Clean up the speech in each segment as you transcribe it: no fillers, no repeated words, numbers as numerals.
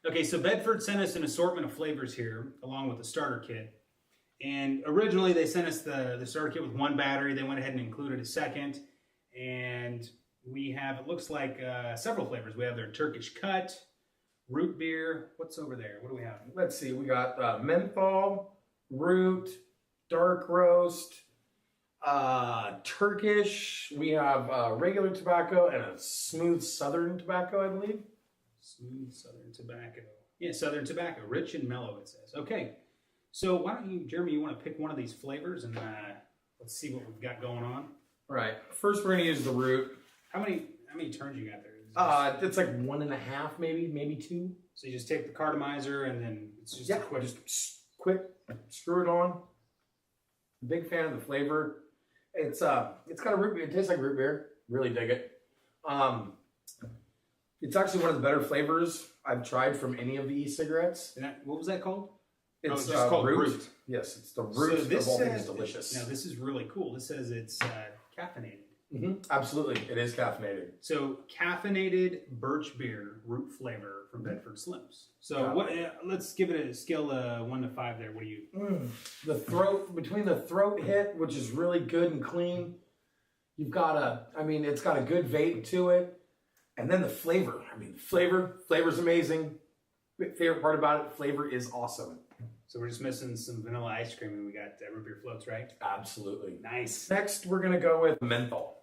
Okay, so Bedford sent us an assortment of flavors here, along with the starter kit. And originally they sent us the starter kit with one battery. They went ahead and included a second. And we have, it looks like several flavors. We have their Turkish cut, root beer. What's over there? What do we have? Let's see. We got menthol, root, dark roast, Turkish. We have regular tobacco and a smooth southern tobacco, I believe. Smooth southern tobacco. Yeah, southern tobacco. Rich and mellow, it says. Okay. So why don't you, Jeremy, you want to pick one of these flavors and let's see what we've got going on. All right. First, we're going to use the root. How many turns you got there? It's like 1.5, maybe 2. So you just take the cartomizer and then it's just a quick... just quick, screw it on. Big fan of the flavor. It's got a root beer. It tastes like root beer. Really dig it. It's actually one of the better flavors I've tried from any of the e-cigarettes. What was that called? It's just called root. Yes, it's the root. So this the whole thing says, is delicious. Now this is really cool. This says it's caffeinated. Mm-hmm. Absolutely, it is caffeinated. So caffeinated birch beer root flavor from Bedford Slims. So what? Let's give it a scale of 1 to 5. There. What do you? The throat between the throat hit, which is really good and clean. You've got it's got a good vape to it, and then the flavor. Flavor's amazing. Favorite part about it, flavor is awesome. So we're just missing some vanilla ice cream, and we got root beer floats, right? Absolutely. Nice. Next, we're gonna go with menthol.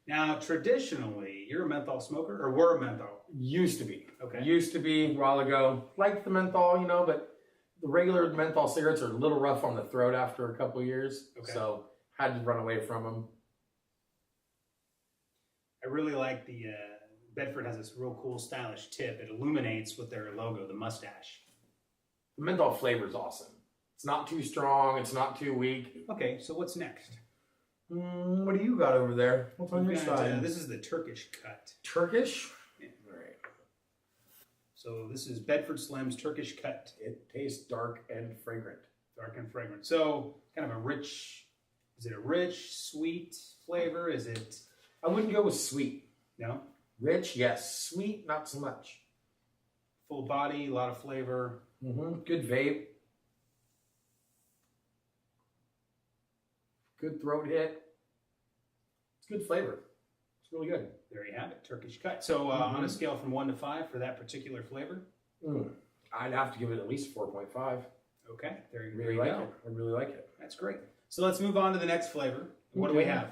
Now, traditionally, you're a menthol smoker, or were a menthol? Used to be. Okay. Used to be a while ago. Liked the menthol, but the regular menthol cigarettes are a little rough on the throat after a couple years. Okay. So had to run away from them. I really like the Bedford has this real cool, stylish tip. It illuminates with their logo, the mustache. The menthol flavor is awesome. It's not too strong. It's not too weak. Okay, so what's next? What do you got over there? What's on your side? This is the Turkish cut. Turkish? Yeah. All right. So this is Bedford Slims Turkish cut. It tastes dark and fragrant. Dark and fragrant. So kind of a rich, is it a rich, sweet flavor? Is it? I wouldn't go with sweet. No? Rich, yes. Sweet, not so much. Full body, a lot of flavor. Mm-hmm. Good vape. Good throat hit. It's good flavor. It's really good. There you have it, Turkish cut. So on a scale from 1 to 5 for that particular flavor? I'd have to give it at least 4.5. Okay, there you really go. I really like it. That's great. So let's move on to the next flavor. What do we have?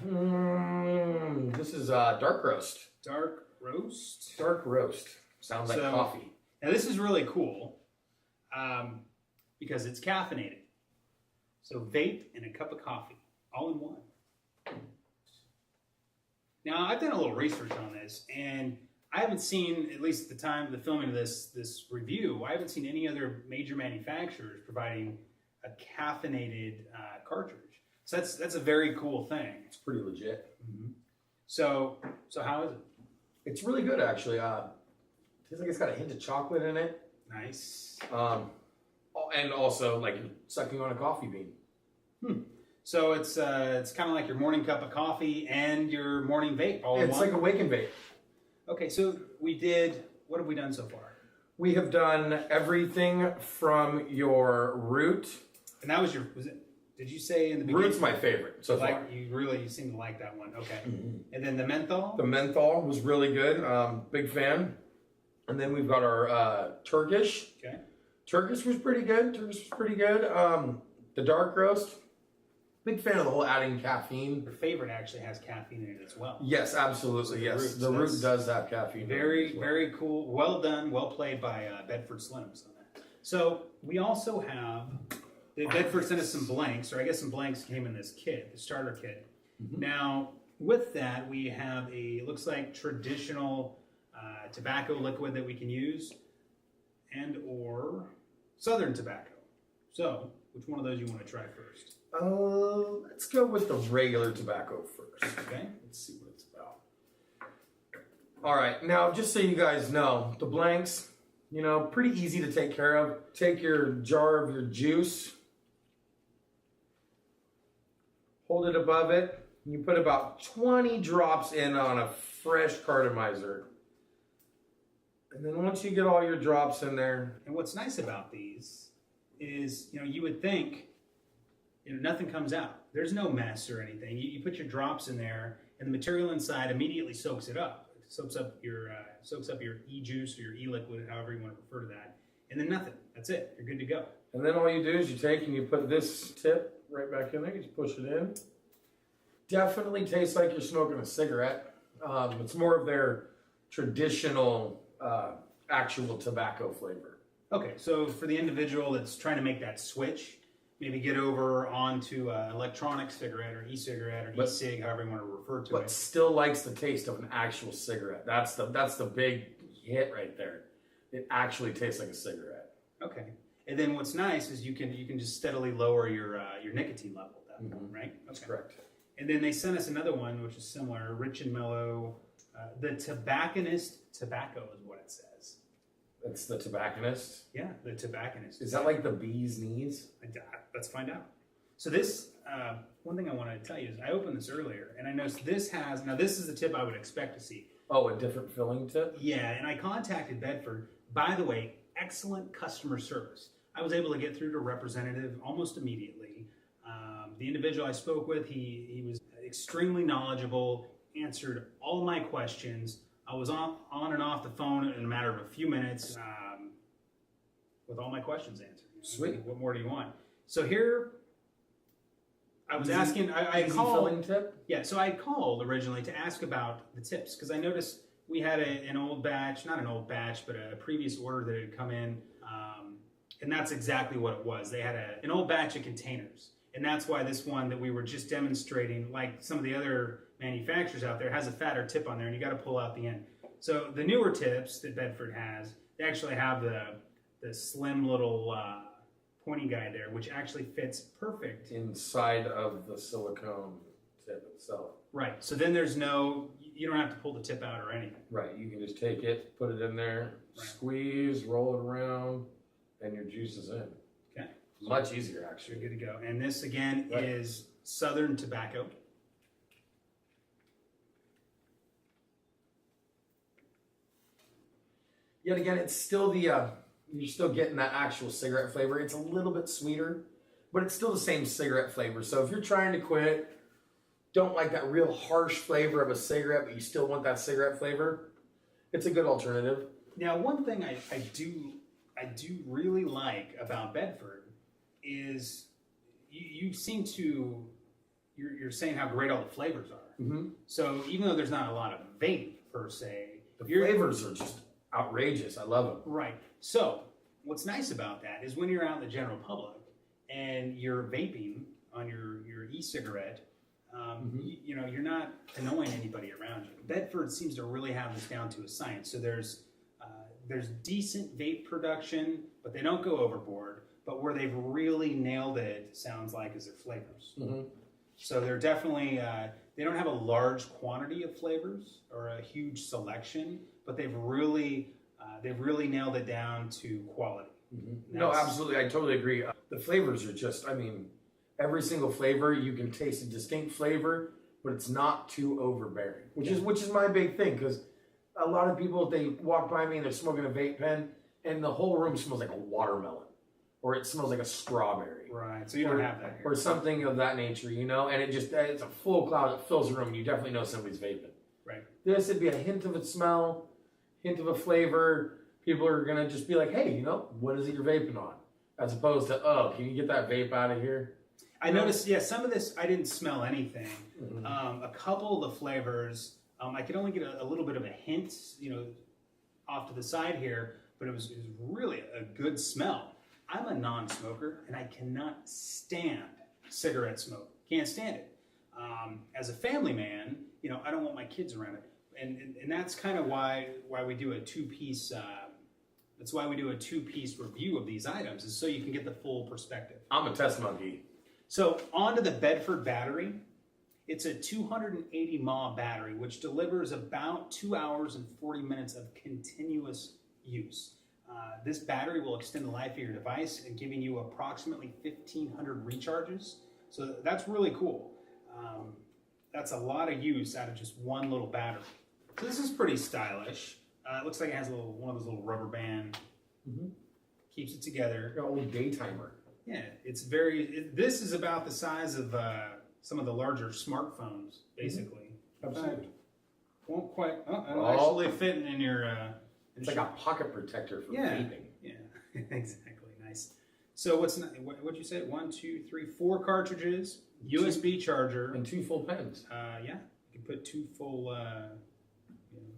This is dark roast. Dark roast? Dark roast. Sounds like coffee. Now this is really cool because it's caffeinated. So vape and a cup of coffee, all in one. Now I've done a little research on this, and I haven't seen, at least at the time of the filming of this review, I haven't seen any other major manufacturers providing a caffeinated cartridge. So that's a very cool thing. It's pretty legit. Mm-hmm. So how is it? It's really good, actually. Tastes like it's got a hint of chocolate in it. Nice. And also like sucking on a coffee bean. So it's kind of like your morning cup of coffee and your morning vape all in one? It's like a wake and vape. Okay, so what have we done so far? We have done everything from your root. And that was did you say in the beginning? Root's my favorite so far. You seem to like that one. Okay. And then the menthol? The menthol was really good. Big fan. And then we've got our Turkish. Okay. Turkish was pretty good. The dark roast. Big fan of the whole adding caffeine. Your favorite actually has caffeine in it as well. Yes, absolutely. Yes, the root does have caffeine. Very, very cool. Well done. Well played by Bedford Slims on that. So we also have, Bedford sent us some blanks, or I guess some blanks came in this kit, the starter kit. Now, with that, we have looks like traditional tobacco liquid that we can use, and or southern tobacco. So, which one of those you want to try first? Let's go with the regular tobacco first. Okay. Let's see what it's about. All right. Now, just so you guys know, the blanks, pretty easy to take care of. Take your jar of your juice, hold it above it, and you put about 20 drops in on a fresh cartomizer. And then once you get all your drops in there, And what's nice about these is, you would think, nothing comes out. There's no mess or anything. You put your drops in there, and the material inside immediately soaks it up. It soaks up your e-juice or your e-liquid, however you want to refer to that. And then nothing. That's it. You're good to go. and then all you do is you take and you put this tip right back in there. You just push it in. Definitely tastes like you're smoking a cigarette. It's more of their traditional actual tobacco flavor. Okay, so for the individual that's trying to make that switch, maybe get over onto electronic cigarette or e-cigarette or e-cig, however you want to refer to But it. still likes the taste of an actual cigarette. That's the big hit right there. It actually tastes like a cigarette. Okay, and then what's nice is you can just steadily lower your nicotine level at that point, right? That's Okay. correct. And then they sent us another one which is similar, rich and mellow. The tobacconist tobacco is what it says. It's the tobacconist. Yeah, the tobacconist. Is that like the bee's knees? Let's find out. So this, one thing I wanted to tell you is I opened this earlier and I noticed this is the tip I would expect to see. Oh, a different filling tip? Yeah, and I contacted Bedford. By the way, excellent customer service. I was able to get through to a representative almost immediately. The individual I spoke with, he was extremely knowledgeable, answered all my questions. I was on and off the phone in a matter of a few minutes with all my questions answered. Sweet. What more do you want? So here, I was asking, I Easy called. filling tip? Yeah, so I called originally to ask about the tips because I noticed we had an old batch, not an old batch, but a previous order that had come in, and that's exactly what it was. They had an old batch of containers, and that's why this one that we were just demonstrating, like some of the other manufacturers out there, has a fatter tip on there, and you got to pull out the end. So the newer tips that Bedford has, they actually have the slim little pointy guy there, which actually fits perfect Inside of the silicone tip itself. Right. So then you don't have to pull the tip out or anything. Right. You can just take it, put it in there, Right. squeeze, roll it around, and your juice is in. Okay. Much easier, So actually. you're good to go. And this again Right. is Southern Tobacco. Yet again, it's still you're still getting that actual cigarette flavor. It's a little bit sweeter, but it's still the same cigarette flavor. So if you're trying to quit, don't like that real harsh flavor of a cigarette, but you still want that cigarette flavor, it's a good alternative. Now, one thing I do really like about Bedford is you seem to you're saying how great all the flavors are. Mm-hmm. So even though there's not a lot of vape per se, The flavors are just outrageous. I love them. right. So what's nice about that is when you're out in the general public and you're vaping on your e-cigarette, you're not annoying anybody around you. Bedford seems to really have this down to a science. So there's decent vape production, but they don't go overboard. But where they've really nailed it, sounds like, is their flavors. Mm-hmm. So they're definitely they don't have a large quantity of flavors or a huge selection, but they've really nailed it down to quality. Mm-hmm. No, absolutely. I totally agree. The flavors are just, every single flavor, you can taste a distinct flavor, but it's not too overbearing, which is my big thing, because a lot of people, they walk by me and they're smoking a vape pen, and the whole room smells like a watermelon, or it smells like a strawberry. Right. So you don't have that here. Or something of that nature, and it's a full cloud that fills the room, and you definitely know somebody's vaping. Right. This would be a hint of a smell, hint of a flavor. People are going to just be like, hey, what is it you're vaping on? As opposed to, oh, can you get that vape out of here? I noticed, some of this, I didn't smell anything. Mm-hmm. A couple of the flavors, I could only get a little bit of a hint, off to the side here, but it was really a good smell. I'm a non-smoker, and I cannot stand cigarette smoke. Can't stand it. As a family man, I don't want my kids around it. And that's kind of why we do a two-piece. That's why we do a two-piece review of these items, is so you can get the full perspective. I'm a test monkey. So onto the Bedford battery. It's a 280 mAh battery, which delivers about 2 hours and 40 minutes of continuous use. This battery will extend the life of your device and giving you approximately 1,500 recharges. So that's really cool. That's a lot of use out of just one little battery. So this is pretty stylish. It looks like it has one of those little rubber band. Keeps it together. Got a little day timer. Yeah, it's this is about the size of some of the larger smartphones, basically. Absolutely. Won't quite. It'll actually fit in your. It's like a pocket protector for vaping. Yeah, exactly. Nice. So what'd you say? 1, 2, 3, 4 cartridges, USB charger, and 2 full pens. Yeah, you can put 2 full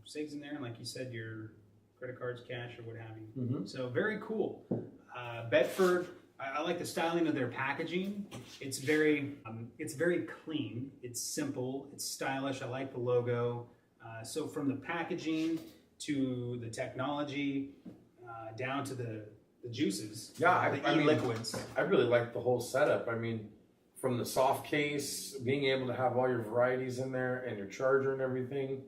cigs in there, and like you said, your credit cards, cash, or what have you. So very cool. Bedford. I like the styling of their packaging. It's very clean. It's simple. It's stylish. I like the logo. So from the packaging to the technology, down to the juices. Yeah, the e-liquids. I really like the whole setup. I mean, from the soft case, being able to have all your varieties in there and your charger and everything.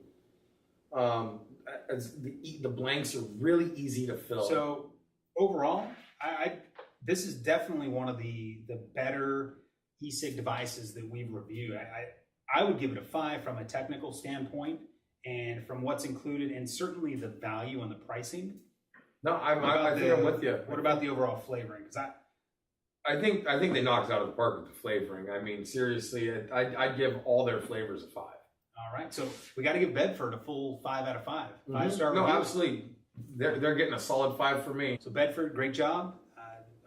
The blanks are really easy to fill. So overall, this is definitely one of the better e-cig devices that we've reviewed. I would give it a 5 from a technical standpoint and from what's included, and certainly the value and the pricing. No, I think I'm with you. What about the overall flavoring? Because I think they knocked it out of the park with the flavoring. I mean, seriously, I'd give all their flavors a 5. All right, so we got to give Bedford a full 5 out of 5. 5-star review. No, absolutely. They're getting a solid 5 for me. So Bedford, great job.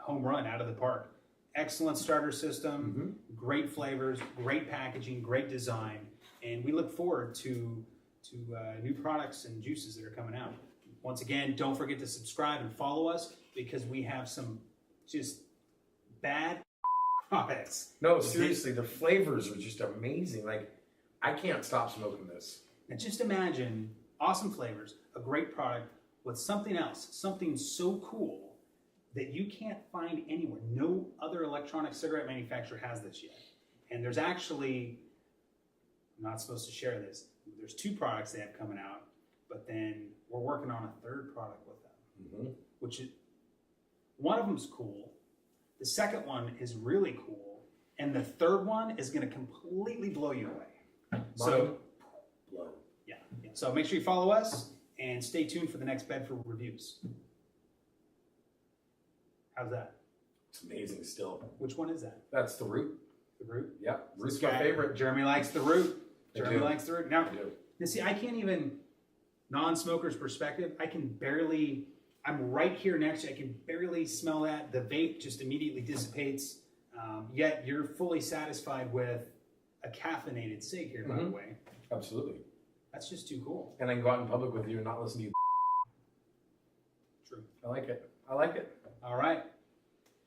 Home run out of the park. Excellent starter system, great flavors, great packaging, great design, and we look forward to new products and juices that are coming out. Once again, don't forget to subscribe and follow us because we have some just bad products. No, seriously, the flavors are just amazing. Like, I can't stop smoking this. And just imagine awesome flavors, a great product with something else, something so cool that you can't find anywhere. No other electronic cigarette manufacturer has this yet. And there's actually, I'm not supposed to share this, there's 2 products they have coming out, but then we're working on a 3rd product with them, which is, one of them's cool, the second one is really cool, and the 3rd one is gonna completely blow you away. So, yeah. So make sure you follow us and stay tuned for the next Bedford reviews. How's that? It's amazing still. Which one is that? That's the root. The root? Yep. Root's my favorite. Jeremy likes the root. Jeremy likes the root. Now, you see, I can't even, non-smoker's perspective, I'm right here next to you. I can barely smell that. The vape just immediately dissipates. Yet you're fully satisfied with a caffeinated cig here, by the way. Absolutely. That's just too cool. And I can go out in public with you and not listen to you. True. I like it. I like it. All right.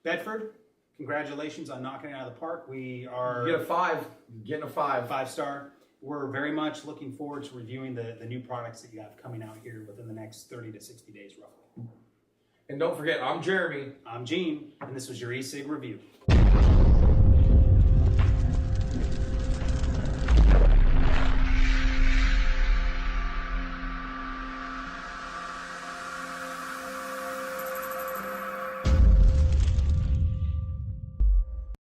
Bedford, congratulations on knocking it out of the park. We are... You get a 5. You're getting a 5. 5-star. We're very much looking forward to reviewing the new products that you have coming out here within the next 30 to 60 days, roughly. And don't forget, I'm Jeremy. I'm Gene, and this was your e-cig review.